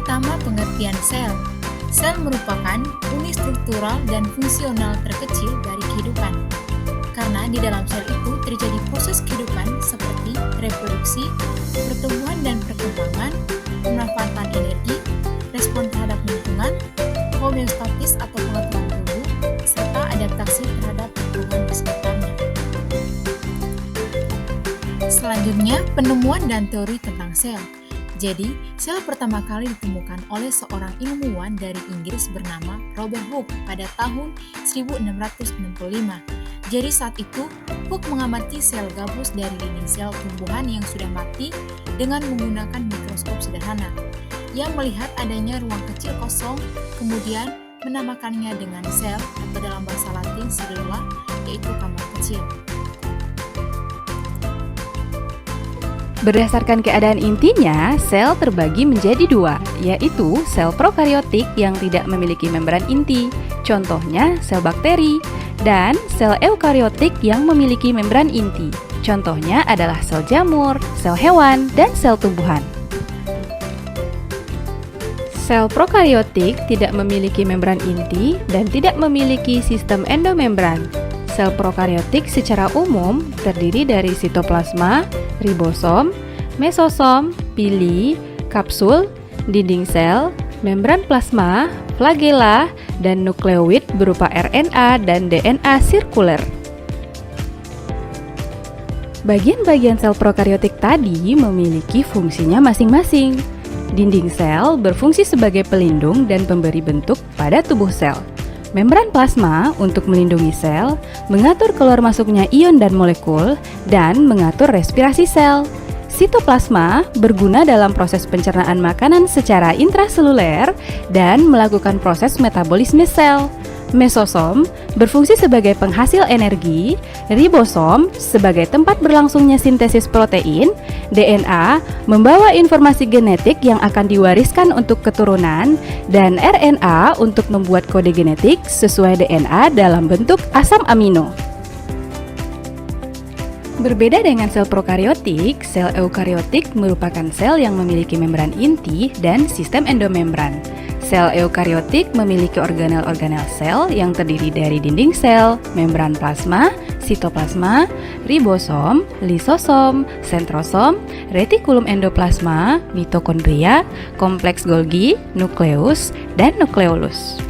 Pertama, pengertian sel. Sel merupakan unit struktural dan fungsional terkecil dari kehidupan. Karena di dalam sel itu terjadi proses kehidupan seperti reproduksi, pertumbuhan dan perkembangan, pemanfaatan energi, respon terhadap lingkungan, homeostatis atau pengaturan tubuh, serta adaptasi terhadap lingkungan di sekitarnya. Selanjutnya, penemuan dan teori tentang sel. Jadi, sel pertama kali ditemukan oleh seorang ilmuwan dari Inggris bernama Robert Hooke pada tahun 1665. Jadi saat itu, Hooke mengamati sel gabus dari dinding sel tumbuhan yang sudah mati dengan menggunakan mikroskop sederhana. Ia melihat adanya ruang kecil kosong, kemudian menamakannya dengan sel atau dalam bahasa Latin cellula, yaitu kamar kecil. Berdasarkan keadaan intinya, sel terbagi menjadi dua, yaitu sel prokariotik yang tidak memiliki membran inti, contohnya sel bakteri, dan sel eukariotik yang memiliki membran inti, contohnya adalah sel jamur, sel hewan, dan sel tumbuhan. Sel prokariotik tidak memiliki membran inti dan tidak memiliki sistem endomembran. Sel prokariotik secara umum terdiri dari sitoplasma, ribosom, mesosom, pili, kapsul, dinding sel, membran plasma, flagela, dan nukleoid berupa RNA dan DNA sirkuler. Bagian-bagian sel prokariotik tadi memiliki fungsinya masing-masing. Dinding sel berfungsi sebagai pelindung dan pemberi bentuk pada tubuh sel. Membran plasma untuk melindungi sel, mengatur keluar masuknya ion dan molekul, dan mengatur respirasi sel. Sitoplasma berguna dalam proses pencernaan makanan secara intraseluler dan melakukan proses metabolisme sel. Mesosom berfungsi sebagai penghasil energi, ribosom sebagai tempat berlangsungnya sintesis protein, DNA membawa informasi genetik yang akan diwariskan untuk keturunan, dan RNA untuk membuat kode genetik sesuai DNA dalam bentuk asam amino. Berbeda dengan sel prokariotik, sel eukariotik merupakan sel yang memiliki membran inti dan sistem endomembran. Sel eukariotik memiliki organel-organel sel yang terdiri dari dinding sel, membran plasma, sitoplasma, ribosom, lisosom, sentrosom, retikulum endoplasma, mitokondria, kompleks Golgi, nukleus, dan nukleolus.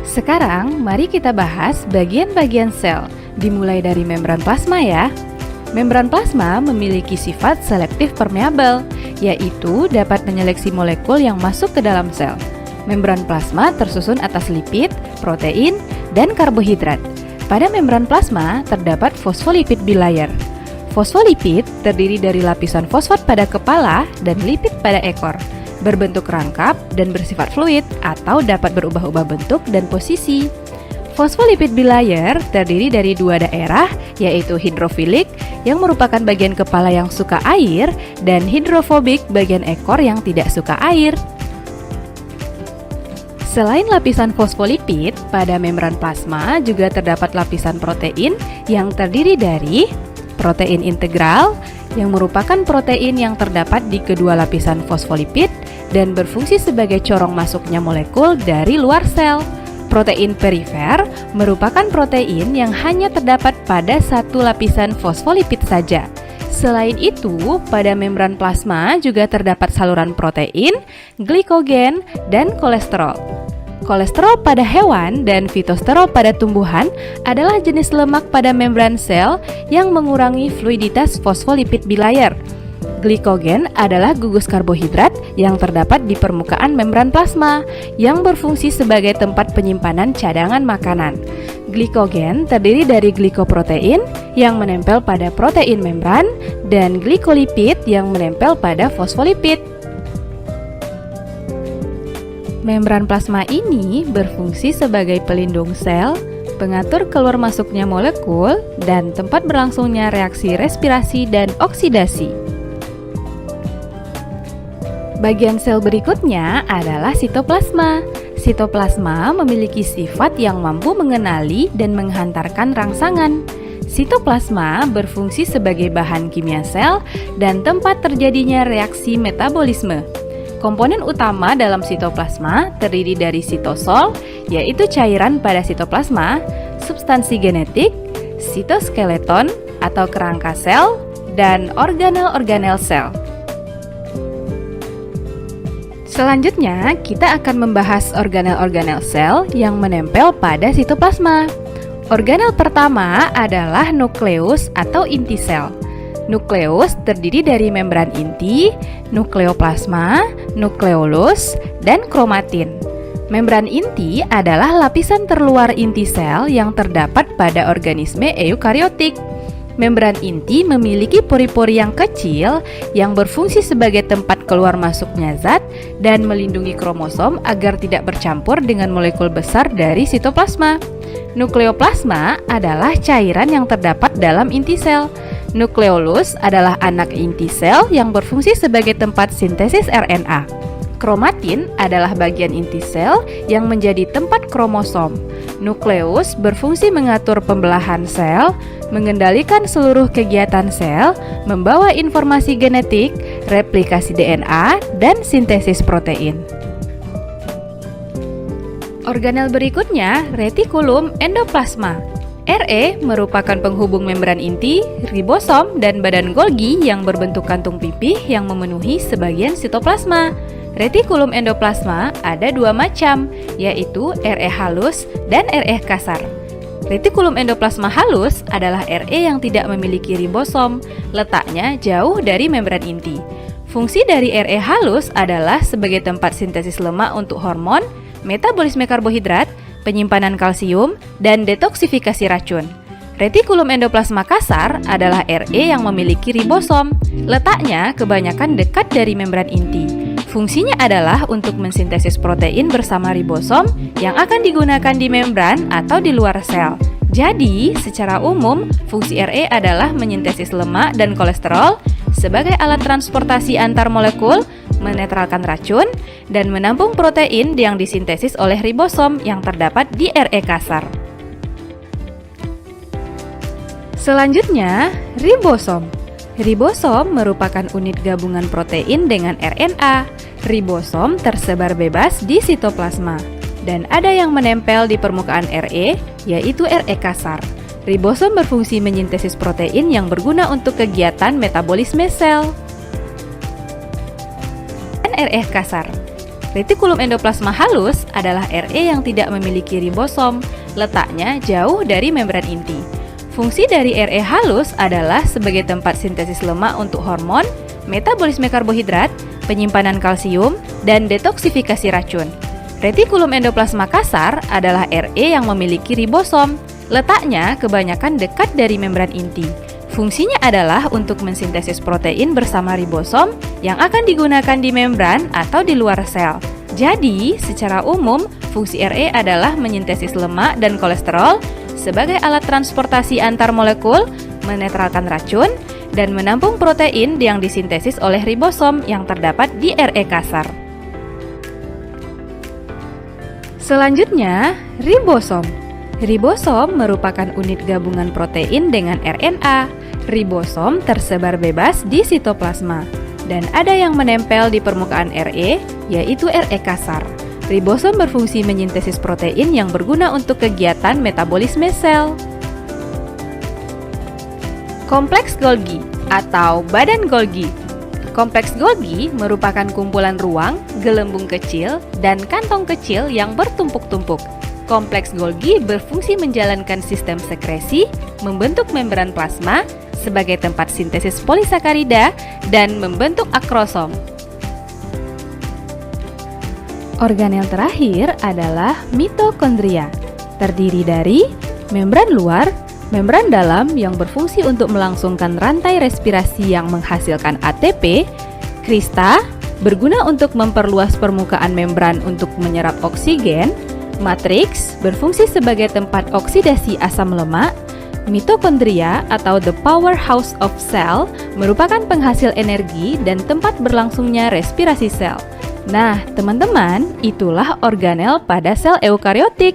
Sekarang, mari kita bahas bagian-bagian sel, dimulai dari membran plasma ya. Membran plasma memiliki sifat selektif permeabel, yaitu dapat menyeleksi molekul yang masuk ke dalam sel. Membran plasma tersusun atas lipid, protein, dan karbohidrat. Pada membran plasma terdapat fosfolipid bilayer. Fosfolipid terdiri dari lapisan fosfat pada kepala dan lipid pada ekor, berbentuk rangkap dan bersifat fluid atau dapat berubah-ubah bentuk dan posisi. Fosfolipid bilayer terdiri dari dua daerah, yaitu hidrofilik yang merupakan bagian kepala yang suka air dan hidrofobik bagian ekor yang tidak suka air. Selain lapisan fosfolipid, pada membran plasma juga terdapat lapisan protein yang terdiri dari protein integral yang merupakan protein yang terdapat di kedua lapisan fosfolipid dan berfungsi sebagai corong masuknya molekul dari luar sel. Protein perifer merupakan protein yang hanya terdapat pada satu lapisan fosfolipid saja. Selain itu, pada membran plasma juga terdapat saluran protein, glikogen, dan kolesterol. Kolesterol pada hewan dan fitosterol pada tumbuhan adalah jenis lemak pada membran sel yang mengurangi fluiditas fosfolipid bilayer. Glikogen adalah gugus karbohidrat yang terdapat di permukaan membran plasma yang berfungsi sebagai tempat penyimpanan cadangan makanan. Glikogen terdiri dari glikoprotein yang menempel pada protein membran dan glikolipid yang menempel pada fosfolipid. Membran plasma ini berfungsi sebagai pelindung sel, pengatur keluar masuknya molekul, dan tempat berlangsungnya reaksi respirasi dan oksidasi. Bagian sel berikutnya adalah sitoplasma. Sitoplasma memiliki sifat yang mampu mengenali dan menghantarkan rangsangan. Sitoplasma berfungsi sebagai bahan kimia sel dan tempat terjadinya reaksi metabolisme. Komponen utama dalam sitoplasma terdiri dari sitosol, yaitu cairan pada sitoplasma, substansi genetik, sitoskeleton atau kerangka sel, dan organel-organel sel. Selanjutnya, kita akan membahas organel-organel sel yang menempel pada sitoplasma. Organel pertama adalah nukleus atau inti sel. Nukleus terdiri dari membran inti, nukleoplasma, nukleolus, dan kromatin. Membran inti adalah lapisan terluar inti sel yang terdapat pada organisme eukariotik. Membran inti memiliki pori-pori yang kecil yang berfungsi sebagai tempat keluar masuknya zat dan melindungi kromosom agar tidak bercampur dengan molekul besar dari sitoplasma. Nukleoplasma adalah cairan yang terdapat dalam inti sel. Nukleolus adalah anak inti sel yang berfungsi sebagai tempat sintesis RNA. Kromatin adalah bagian inti sel yang menjadi tempat kromosom. Nukleus berfungsi mengatur pembelahan sel, mengendalikan seluruh kegiatan sel, membawa informasi genetik, replikasi DNA, dan sintesis protein. Organel berikutnya, retikulum endoplasma. RE merupakan penghubung membran inti, ribosom, dan badan Golgi yang berbentuk kantung pipih yang memenuhi sebagian sitoplasma. Retikulum endoplasma ada dua macam, yaitu RE halus dan RE kasar. Retikulum endoplasma halus adalah RE yang tidak memiliki ribosom, letaknya jauh dari membran inti. Fungsi dari RE halus adalah sebagai tempat sintesis lemak untuk hormon, metabolisme karbohidrat, penyimpanan kalsium, dan detoksifikasi racun. Retikulum endoplasma kasar adalah RE yang memiliki ribosom. Letaknya kebanyakan dekat dari membran inti. Fungsinya adalah untuk mensintesis protein bersama ribosom yang akan digunakan di membran atau di luar sel. Jadi, secara umum, fungsi RE adalah menyintesis lemak dan kolesterol sebagai alat transportasi antar molekul, menetralkan racun, dan menampung protein yang disintesis oleh ribosom yang terdapat di RE kasar. Selanjutnya, ribosom. Ribosom merupakan unit gabungan protein dengan RNA. Ribosom tersebar bebas di sitoplasma, dan ada yang menempel di permukaan RE, yaitu RE kasar. Ribosom berfungsi menyintesis protein yang berguna untuk kegiatan metabolisme sel. RE kasar. Retikulum endoplasma halus adalah RE yang tidak memiliki ribosom, letaknya jauh dari membran inti. Fungsi dari RE halus adalah sebagai tempat sintesis lemak untuk hormon, metabolisme karbohidrat, penyimpanan kalsium, dan detoksifikasi racun. Retikulum endoplasma kasar adalah RE yang memiliki ribosom, letaknya kebanyakan dekat dari membran inti. Fungsinya adalah untuk mensintesis protein bersama ribosom yang akan digunakan di membran atau di luar sel. Jadi, secara umum, fungsi RE adalah menyintesis lemak dan kolesterol sebagai alat transportasi antar molekul, menetralkan racun, dan menampung protein yang disintesis oleh ribosom yang terdapat di RE kasar. Selanjutnya, ribosom. Ribosom merupakan unit gabungan protein dengan RNA. Ribosom tersebar bebas di sitoplasma, dan ada yang menempel di permukaan RE, yaitu RE kasar. Ribosom berfungsi menyintesis protein yang berguna untuk kegiatan metabolisme sel. Kompleks Golgi atau badan Golgi. Kompleks Golgi merupakan kumpulan ruang, gelembung kecil, dan kantong kecil yang bertumpuk-tumpuk. Kompleks Golgi berfungsi menjalankan sistem sekresi, membentuk membran plasma sebagai tempat sintesis polisakarida, dan membentuk akrosom. Organel terakhir adalah mitokondria, terdiri dari membran luar, membran dalam yang berfungsi untuk melangsungkan rantai respirasi yang menghasilkan ATP, krista, berguna untuk memperluas permukaan membran untuk menyerap oksigen, matriks, berfungsi sebagai tempat oksidasi asam lemak, mitokondria atau the powerhouse of cell, merupakan penghasil energi dan tempat berlangsungnya respirasi sel. Nah, teman-teman, itulah organel pada sel eukariotik.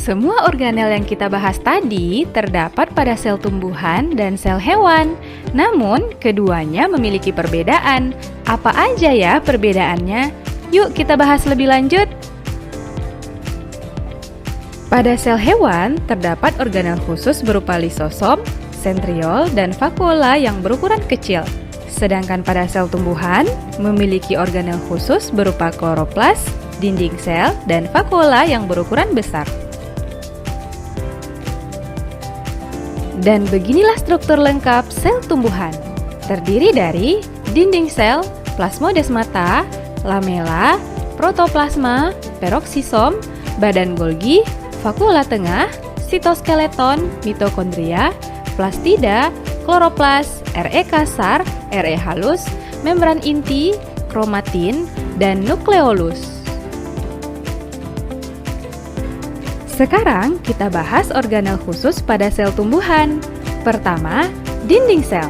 Semua organel yang kita bahas tadi terdapat pada sel tumbuhan dan sel hewan. Namun, keduanya memiliki perbedaan. Apa aja ya perbedaannya? Yuk kita bahas lebih lanjut. Pada sel hewan, terdapat organel khusus berupa lisosom, sentriol, dan vakuola yang berukuran kecil. Sedangkan pada sel tumbuhan, memiliki organel khusus berupa kloroplas, dinding sel, dan vakuola yang berukuran besar. Dan beginilah struktur lengkap sel tumbuhan. Terdiri dari dinding sel, plasmodesmata, lamela, protoplasma, peroksisom, badan Golgi, vakuola tengah, sitoskeleton, mitokondria, plastida, kloroplas, Re kasar, Re halus, membran inti, kromatin, dan nukleolus. Sekarang kita bahas organel khusus pada sel tumbuhan. Pertama, dinding sel.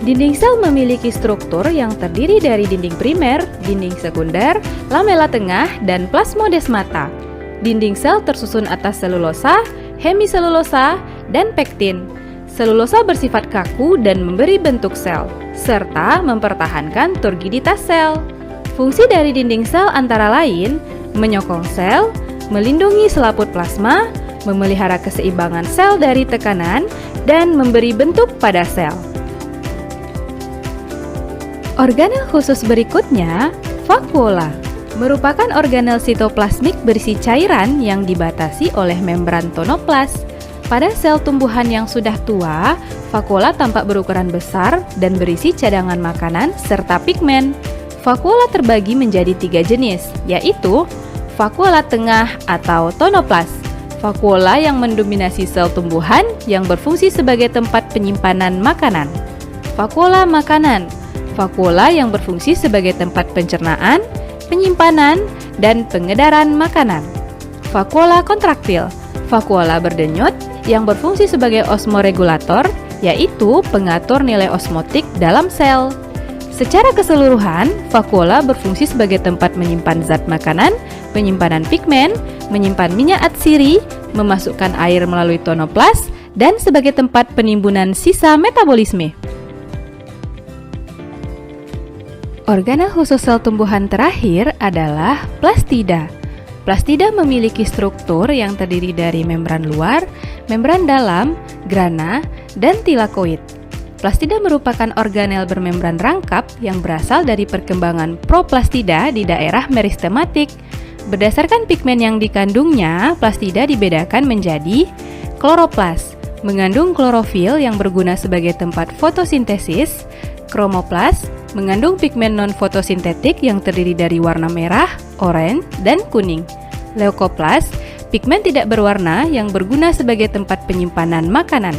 Dinding sel memiliki struktur yang terdiri dari dinding primer, dinding sekunder, lamela tengah, dan plasmodesmata. Dinding sel tersusun atas selulosa, hemiselulosa, dan pektin. Selulosa bersifat kaku dan memberi bentuk sel, serta mempertahankan turgiditas sel. Fungsi dari dinding sel antara lain menyokong sel, melindungi selaput plasma, memelihara keseimbangan sel dari tekanan, dan memberi bentuk pada sel. Organel khusus berikutnya, vakuola, merupakan organel sitoplasmik berisi cairan yang dibatasi oleh membran tonoplas. Pada sel tumbuhan yang sudah tua, vakuola tampak berukuran besar dan berisi cadangan makanan serta pigmen. Vakuola terbagi menjadi 3 jenis, yaitu vakuola tengah atau tonoplas, vakuola yang mendominasi sel tumbuhan yang berfungsi sebagai tempat penyimpanan makanan, vakuola makanan, vakuola yang berfungsi sebagai tempat pencernaan, penyimpanan, dan pengedaran makanan, vakuola kontraktil, vakuola berdenyut yang berfungsi sebagai osmoregulator, yaitu pengatur nilai osmotik dalam sel. Secara keseluruhan, vakuola berfungsi sebagai tempat menyimpan zat makanan, penyimpanan pigmen, menyimpan minyak atsiri, memasukkan air melalui tonoplas, dan sebagai tempat penimbunan sisa metabolisme. Organel khusus sel tumbuhan terakhir adalah plastida. Plastida memiliki struktur yang terdiri dari membran luar, membran dalam, grana, dan tilakoid. Plastida merupakan organel bermembran rangkap yang berasal dari perkembangan proplastida di daerah meristematik. Berdasarkan pigmen yang dikandungnya, plastida dibedakan menjadi kloroplas, mengandung klorofil yang berguna sebagai tempat fotosintesis, kromoplas, mengandung pigmen non-fotosintetik yang terdiri dari warna merah, oranye, dan kuning. Leukoplas, pigmen tidak berwarna yang berguna sebagai tempat penyimpanan makanan.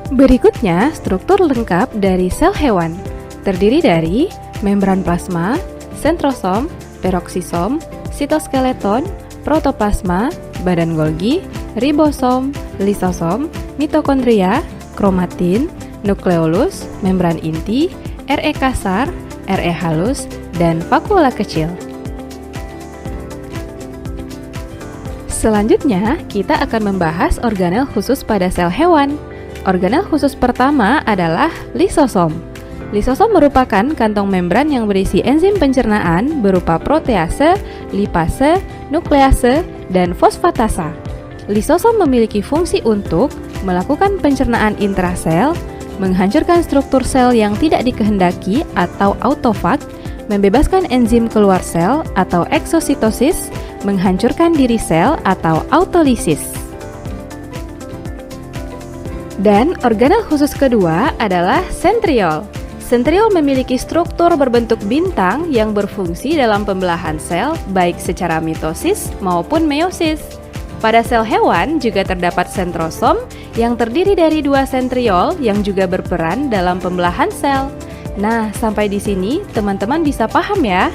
Berikutnya, struktur lengkap dari sel hewan. Terdiri dari membran plasma, sentrosom, peroksisom, sitoskeleton, protoplasma, badan Golgi, ribosom, lisosom, mitokondria, kromatin, nukleolus, membran inti, Re kasar, Re halus, dan vakuola kecil. Selanjutnya, kita akan membahas organel khusus pada sel hewan. Organel khusus pertama adalah lisosom. Lisosom merupakan kantong membran yang berisi enzim pencernaan berupa protease, lipase, nuklease, dan fosfatasa. Lisosom memiliki fungsi untuk melakukan pencernaan intrasel, menghancurkan struktur sel yang tidak dikehendaki atau autofag, membebaskan enzim keluar sel atau eksositosis, menghancurkan diri sel atau autolisis. Dan organel khusus kedua adalah sentriol. Sentriol memiliki struktur berbentuk bintang yang berfungsi dalam pembelahan sel baik secara mitosis maupun meiosis. Pada sel hewan juga terdapat sentrosom yang terdiri dari 2 sentriol yang juga berperan dalam pembelahan sel. Nah, sampai di sini teman-teman bisa paham ya?